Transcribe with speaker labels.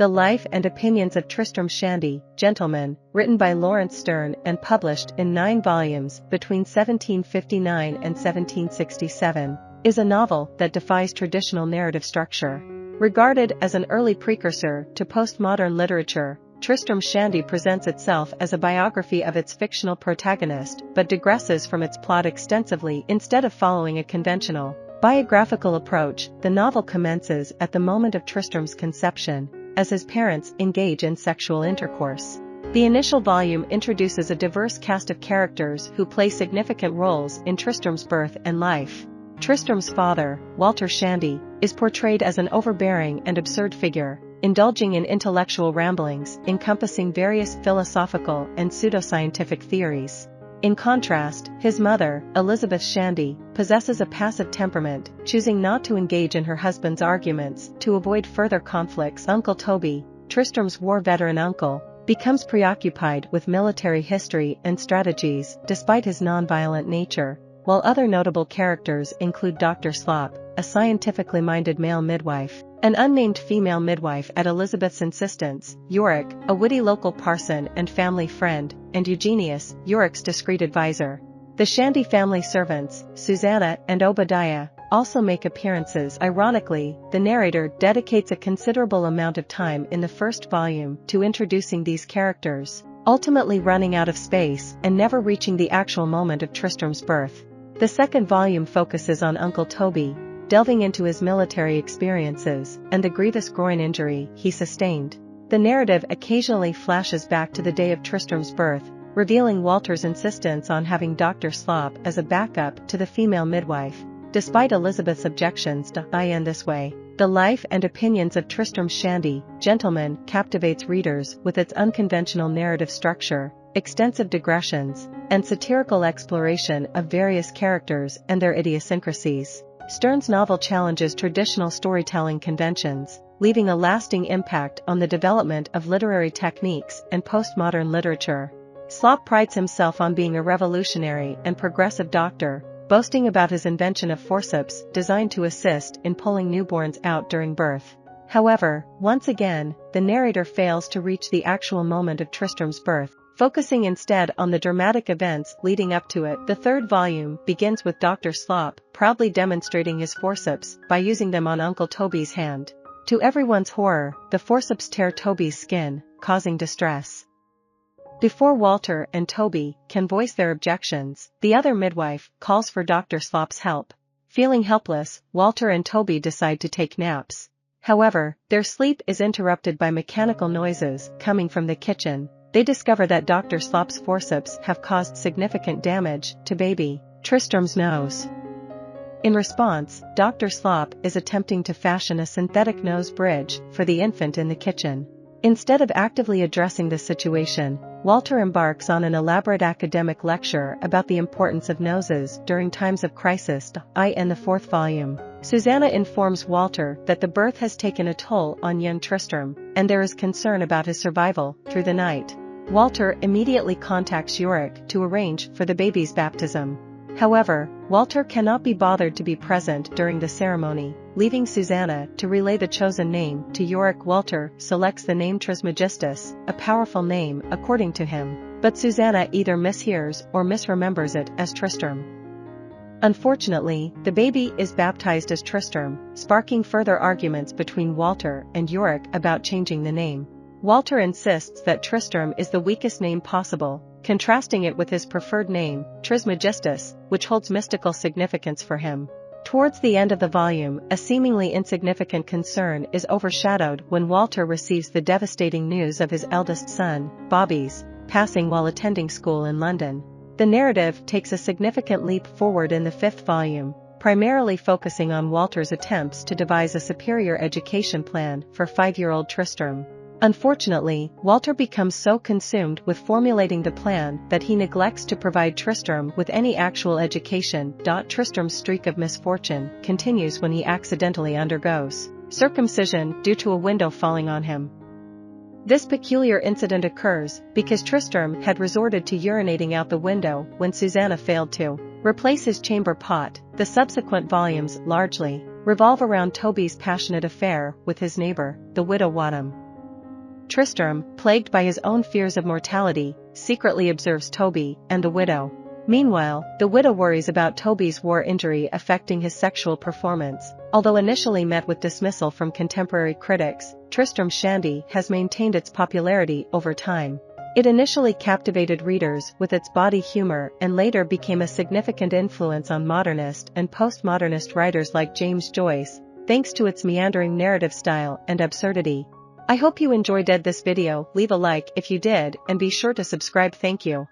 Speaker 1: The Life and Opinions of Tristram Shandy, Gentleman, written by Laurence Sterne and published in 9 volumes between 1759 and 1767, is a novel that defies traditional narrative structure. Regarded as an early precursor to postmodern literature, Tristram Shandy presents itself as a biography of its fictional protagonist but digresses from its plot extensively instead of following a conventional, biographical approach. The novel commences at the moment of Tristram's conception, as his parents engage in sexual intercourse. The initial volume introduces a diverse cast of characters who play significant roles in Tristram's birth and life. Tristram's father, Walter Shandy, is portrayed as an overbearing and absurd figure, indulging in intellectual ramblings encompassing various philosophical and pseudoscientific theories. In contrast, his mother, Elizabeth Shandy, possesses a passive temperament, choosing not to engage in her husband's arguments to avoid further conflicts. Uncle Toby, Tristram's war veteran uncle, becomes preoccupied with military history and strategies despite his non-violent nature, while other notable characters include Dr. Slop, a scientifically minded male midwife, an unnamed female midwife at Elizabeth's insistence, Yorick, a witty local parson and family friend, and Eugenius, Yorick's discreet advisor. The Shandy family servants, Susanna and Obadiah, also make appearances. Ironically, the narrator dedicates a considerable amount of time in the first volume to introducing these characters, ultimately running out of space and never reaching the actual moment of Tristram's birth. The second volume focuses on Uncle Toby, delving into his military experiences and the grievous groin injury he sustained. The narrative occasionally flashes back to the day of Tristram's birth, revealing Walter's insistence on having Dr. Slop as a backup to the female midwife, despite Elizabeth's objections to in this way. The Life and Opinions of Tristram Shandy, Gentleman, captivates readers with its unconventional narrative structure, extensive digressions, and satirical exploration of various characters and their idiosyncrasies. Sterne's novel challenges traditional storytelling conventions, leaving a lasting impact on the development of literary techniques and postmodern literature. Slop prides himself on being a revolutionary and progressive doctor, boasting about his invention of forceps designed to assist in pulling newborns out during birth. However, once again, the narrator fails to reach the actual moment of Tristram's birth, focusing instead on the dramatic events leading up to it. The third volume begins with Dr. Slop proudly demonstrating his forceps by using them on Uncle Toby's hand. To everyone's horror, the forceps tear Toby's skin, causing distress. Before Walter and Toby can voice their objections, the other midwife calls for Dr. Slop's help. Feeling helpless, Walter and Toby decide to take naps. However, their sleep is interrupted by mechanical noises coming from the kitchen. They discover that Dr. Slop's forceps have caused significant damage to baby Tristram's nose. In response, Dr. Slop is attempting to fashion a synthetic nose bridge for the infant in the kitchen. Instead of actively addressing the situation, Walter embarks on an elaborate academic lecture about the importance of noses during times of crisis. In the fourth volume, Susanna informs Walter that the birth has taken a toll on young Tristram, and there is concern about his survival through the night. Walter immediately contacts Yorick to arrange for the baby's baptism. However, Walter cannot be bothered to be present during the ceremony, leaving Susanna to relay the chosen name to Yorick. Walter selects the name Trismegistus, a powerful name according to him, but Susanna either mishears or misremembers it as Tristram. Unfortunately, the baby is baptized as Tristram, sparking further arguments between Walter and Yorick about changing the name. Walter insists that Tristram is the weakest name possible, contrasting it with his preferred name, Trismegistus, which holds mystical significance for him. Towards the end of the volume, a seemingly insignificant concern is overshadowed when Walter receives the devastating news of his eldest son, Bobby's passing while attending school in London. The narrative takes a significant leap forward in the fifth volume, primarily focusing on Walter's attempts to devise a superior education plan for 5-year-old Tristram. Unfortunately, Walter becomes so consumed with formulating the plan that he neglects to provide Tristram with any actual education. Tristram's streak of misfortune continues when he accidentally undergoes circumcision due to a window falling on him. This peculiar incident occurs because Tristram had resorted to urinating out the window when Susanna failed to replace his chamber pot. The subsequent volumes largely revolve around Toby's passionate affair with his neighbor, the widow Wadham. Tristram, plagued by his own fears of mortality, secretly observes Toby and the widow. Meanwhile, the widow worries about Toby's war injury affecting his sexual performance. Although initially met with dismissal from contemporary critics, Tristram Shandy has maintained its popularity over time. It initially captivated readers with its bawdy humor and later became a significant influence on modernist and postmodernist writers like James Joyce, thanks to its meandering narrative style and absurdity. I hope you enjoyed this video. Leave a like if you did and be sure to subscribe. Thank you.